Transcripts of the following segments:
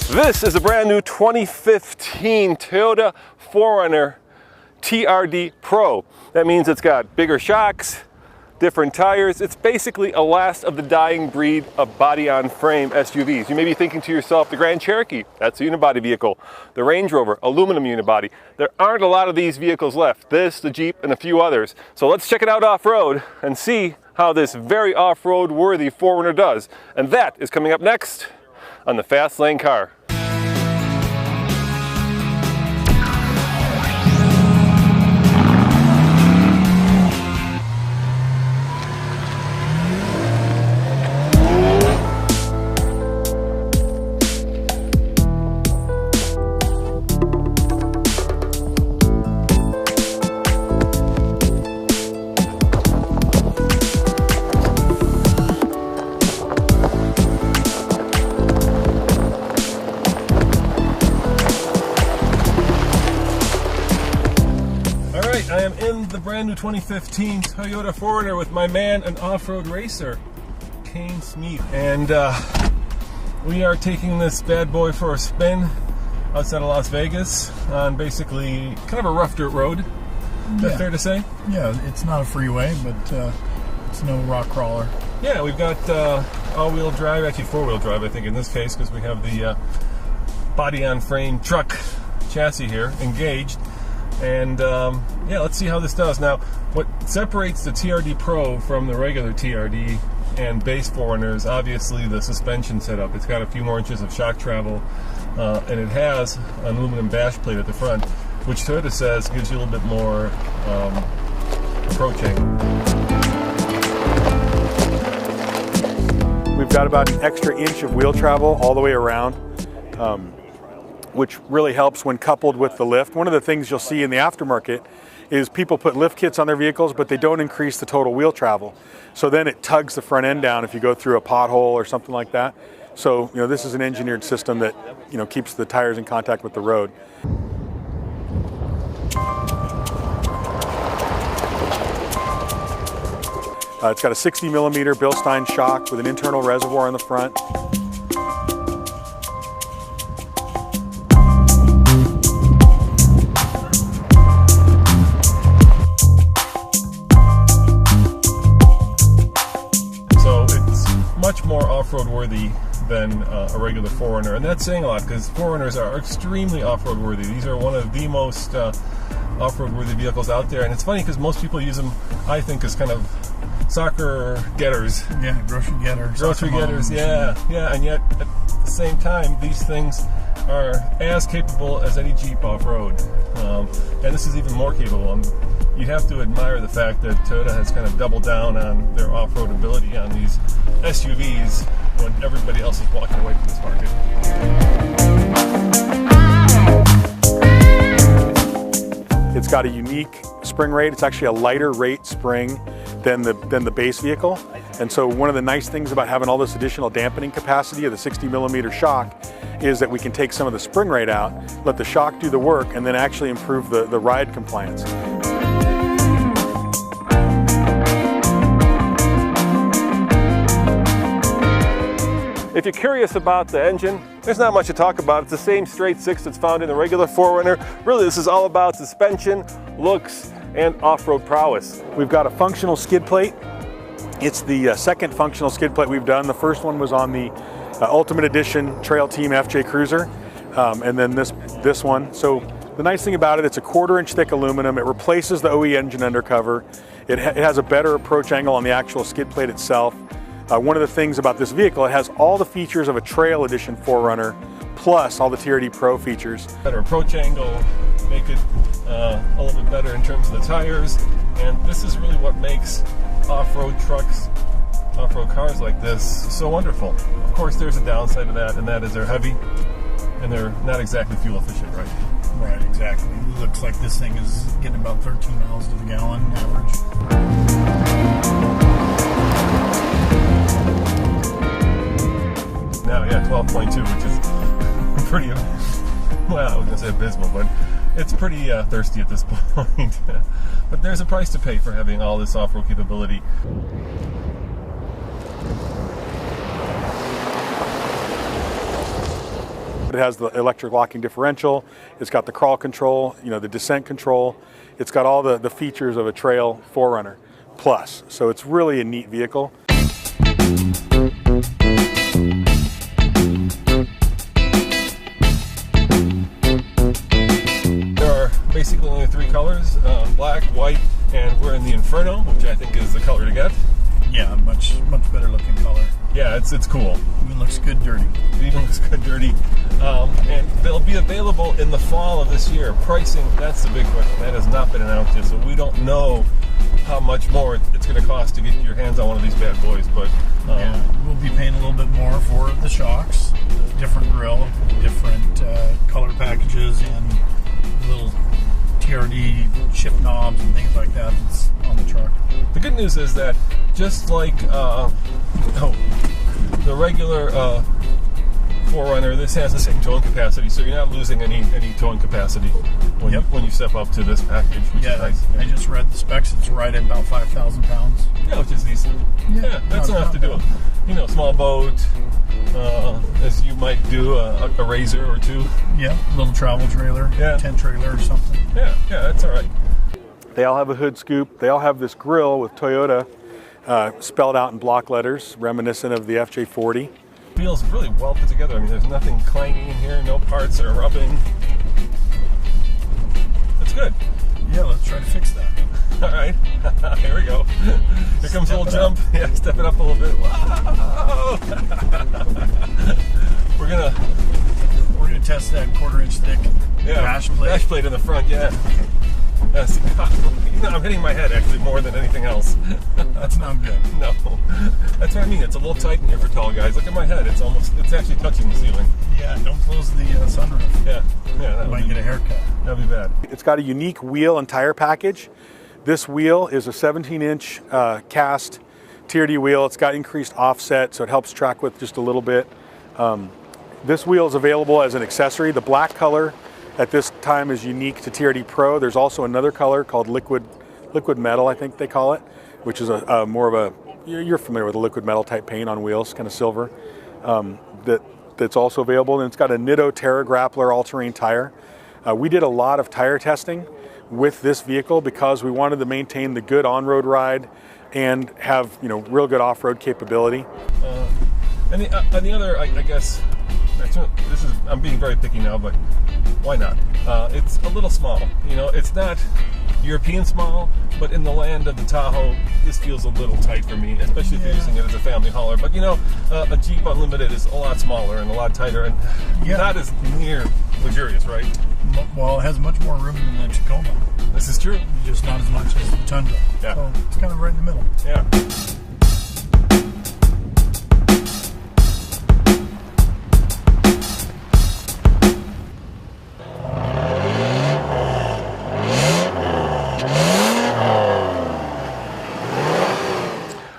This is a brand new 2015 Toyota 4Runner TRD Pro. That means it's got bigger shocks, different tires. It's basically a last of the dying breed of body-on-frame SUVs. You may be thinking to yourself, the Grand Cherokee, that's a unibody vehicle. The Range Rover, aluminum unibody. There aren't a lot of these vehicles left. This, the Jeep, and a few others. So let's check it out off-road and see how this very off-road worthy 4Runner does. And that is coming up next on the Fast Lane Car. I am in the brand new 2015 Toyota 4Runner with my man, an off-road racer, Kane Smeet. And we are taking this bad boy for a spin outside of Las Vegas on basically kind of a rough dirt road. Is that fair to say? Yeah, it's not a freeway, but it's no rock crawler. Yeah, we've got all-wheel drive, actually four-wheel drive I think in this case, because we have the body-on-frame truck chassis here engaged. And yeah, let's see how this does. Now, what separates the TRD Pro from the regular TRD and base 4Runner is obviously the suspension setup. It's got a few more inches of shock travel, and it has an aluminum dash plate at the front, which Toyota says gives you a little bit more approach angle. We've got about an extra inch of wheel travel all the way around, which really helps when coupled with the lift. One of the things you'll see in the aftermarket is people put lift kits on their vehicles, but they don't increase the total wheel travel. So then it tugs the front end down if you go through a pothole or something like that. So, you know, this is an engineered system that, you know, keeps the tires in contact with the road. It's got a 60 millimeter Bilstein shock with an internal reservoir in the front. Much more off-road worthy than a regular 4Runner, and that's saying a lot because 4Runners are extremely off-road worthy. These are one of the most off-road worthy vehicles out there, and it's funny because most people use them, I think, as kind of soccer getters. Yeah, grocery getters. Grocery getters, yeah, and yet at the same time, these things are as capable as any Jeep off-road, and this is even more capable. You have to admire the fact that Toyota has kind of doubled down on their off-road ability on these SUVs when everybody else is walking away from this market. It's got a unique spring rate. It's actually a lighter rate spring than the base vehicle. And so one of the nice things about having all this additional dampening capacity of the 60 millimeter shock is that we can take some of the spring rate out, let the shock do the work, and then actually improve the ride compliance. If you're curious about the engine, there's not much to talk about. It's the same straight six that's found in the regular 4Runner. Really, this is all about suspension, looks, and off-road prowess. We've got a functional skid plate. It's the second functional skid plate we've done. The first one was on the Ultimate Edition Trail Team FJ Cruiser, and then this one. So the nice thing about it, it's a 1/4 inch thick aluminum. It replaces the OE engine undercover. It has a better approach angle on the actual skid plate itself. One of the things about this vehicle, it has all the features of a Trail Edition 4Runner, plus all the TRD Pro features. Better approach angle, make it a little bit better in terms of the tires, and this is really what makes off-road trucks, off-road cars like this so wonderful. Of course, there's a downside to that, and that is they're heavy, and they're not exactly fuel efficient, right? Right, exactly. It looks like this thing is getting about 13 miles to the gallon average. Now, yeah, 12.2, which is pretty, well, I was going to say abysmal, but it's pretty thirsty at this point. But there's a price to pay for having all this off-road capability. but it has the electric locking differential. It's got the crawl control, you know, the descent control. It's got all the features of a trail 4Runner Plus. So it's really a neat vehicle. There are basically only 3 colors, black, white, and we're in the Inferno, which I think is the color to get. Yeah, much better looking color. Yeah, it's cool. Even looks good dirty. It even looks good dirty. And they'll be available in the fall of this year. Pricing, that's the big question. That has not been announced yet, so we don't know how much more it's going to cost to get your hands on one of these bad boys. But yeah, we'll be paying a little bit more for the shocks, the different grill, different color packages, and little TRD shift knobs and things like that that's on the truck. The good news is that just like the regular 4Runner, this has the same towing capacity, so you're not losing any towing capacity when you step up to this package. Which is nice. I just read the specs. It's right at about 5,000 pounds. Yeah, which is decent. Yeah, that's enough to do it. You know, small boat, as you might do a Razor or 2. Yeah, little travel trailer, tent trailer or something. Yeah, that's all right. They all have a hood scoop. They all have this grille with Toyota spelled out in block letters, reminiscent of the FJ40. Feels really well put together. I mean, there's nothing clanging in here, no parts are rubbing. That's good. Yeah, let's try to fix that. All right, here we go. Here comes a little jump. Yeah, step it up a little bit. Whoa! We're gonna test that 1/4-inch thick dash plate in the front. Yeah. Yes. You know, I'm hitting my head actually more than anything else. That's not good. No, that's what I mean. It's a little tight in here for tall guys. Look at my head. It's actually touching the ceiling. Yeah, don't close the sunroof. Yeah. You might get a haircut. That'd be bad. It's got a unique wheel and tire package. This wheel is a 17-inch cast TRD wheel. It's got increased offset, so it helps track width just a little bit. This wheel is available as an accessory. The black color at this time is unique to TRD Pro. There's also another color called liquid metal, I think they call it, which is a more of a, you're familiar with the liquid metal type paint on wheels, kind of silver. That's also available, and it's got a Nitto Terra Grappler all-terrain tire. We did a lot of tire testing with this vehicle because we wanted to maintain the good on-road ride and have, you know, real good off-road capability. And the other, I guess, I'm being very picky now, but why not? It's a little small. You know, it's not European small, but in the land of the Tahoe, this feels a little tight for me, especially if you're using it as a family hauler. But you know, a Jeep Unlimited is a lot smaller and a lot tighter and not as near luxurious, right? Well, it has much more room than the Tacoma. This is true. Just not as much as the Tundra. Yeah. So it's kind of right in the middle. Yeah.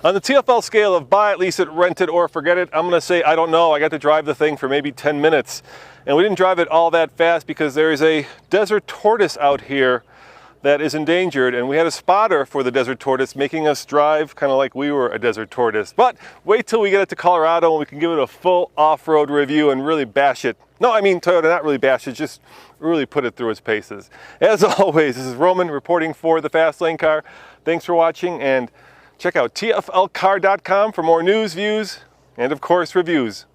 On the TFL scale of buy it, lease it, rent it, or forget it, I'm going to say I don't know. I got to drive the thing for maybe 10 minutes. And we didn't drive it all that fast because there is a desert tortoise out here that is endangered. And we had a spotter for the desert tortoise making us drive kind of like we were a desert tortoise. But wait till we get it to Colorado and we can give it a full off-road review and really bash it. No, I mean Toyota, not really bash it, just really put it through its paces. As always, this is Roman reporting for the Fast Lane Car. Thanks for watching, and check out tflcar.com for more news, views, and of course, reviews.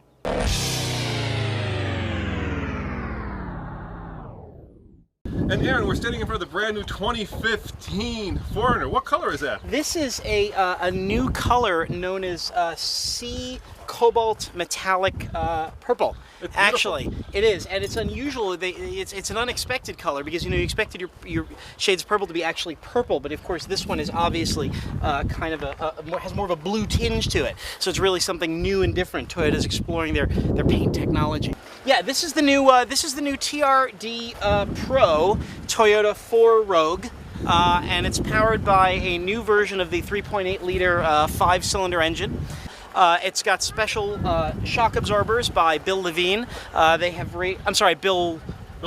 And Aaron, we're standing in front of the brand new 2015 4Runner. What color is that? This is a new color known as sea cobalt metallic purple. Actually, it is, and it's unusual. It's an unexpected color because you expected your shades of purple to be actually purple, but of course this one is obviously kind of has more of a blue tinge to it. So it's really something new and different. Toyota's exploring their paint technology. Yeah, this is the new TRD Pro Toyota 4 Rogue. And it's powered by a new version of the 3.8 liter 5-cylinder engine. It's got special shock absorbers by Bill Levine. They have Bill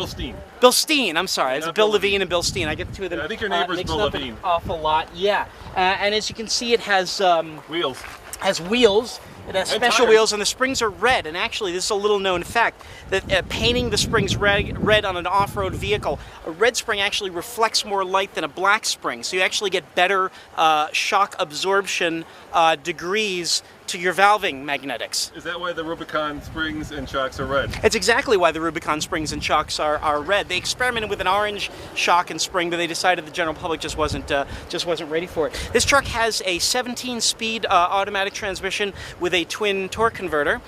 Steen. Bill Steen, I'm sorry. It's Bill Levine and Bill Steen. I get the two of them. Yeah, I think your neighbor's Bill Levine. An awful lot, yeah. And as you can see, it has wheels. Has wheels. It has special wheels, and the springs are red. And actually, this is a little known fact, that painting the springs red on an off-road vehicle, a red spring actually reflects more light than a black spring. So you actually get better shock absorption degrees to your valving magnetics. Is that why the Rubicon springs and shocks are red? It's exactly why the Rubicon springs and shocks are red. They experimented with an orange shock and spring, but they decided the general public just wasn't ready for it. This truck has a 17-speed automatic transmission with a twin torque converter,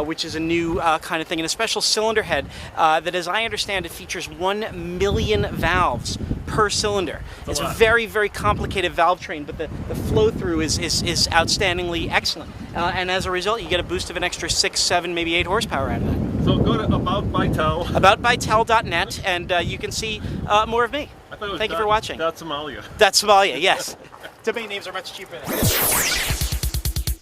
which is a new kind of thing, and a special cylinder head that, as I understand it, features 1 million valves per cylinder. It's a very, very complicated valve train, but the flow through is outstandingly excellent. And as a result, you get a boost of an extra 6, 7, maybe 8 horsepower out of that. So go to aboutbytel.net, and you can see more of me. Thank you for watching. Somalia. That's Somalia, yes. Domain names are much cheaper than that.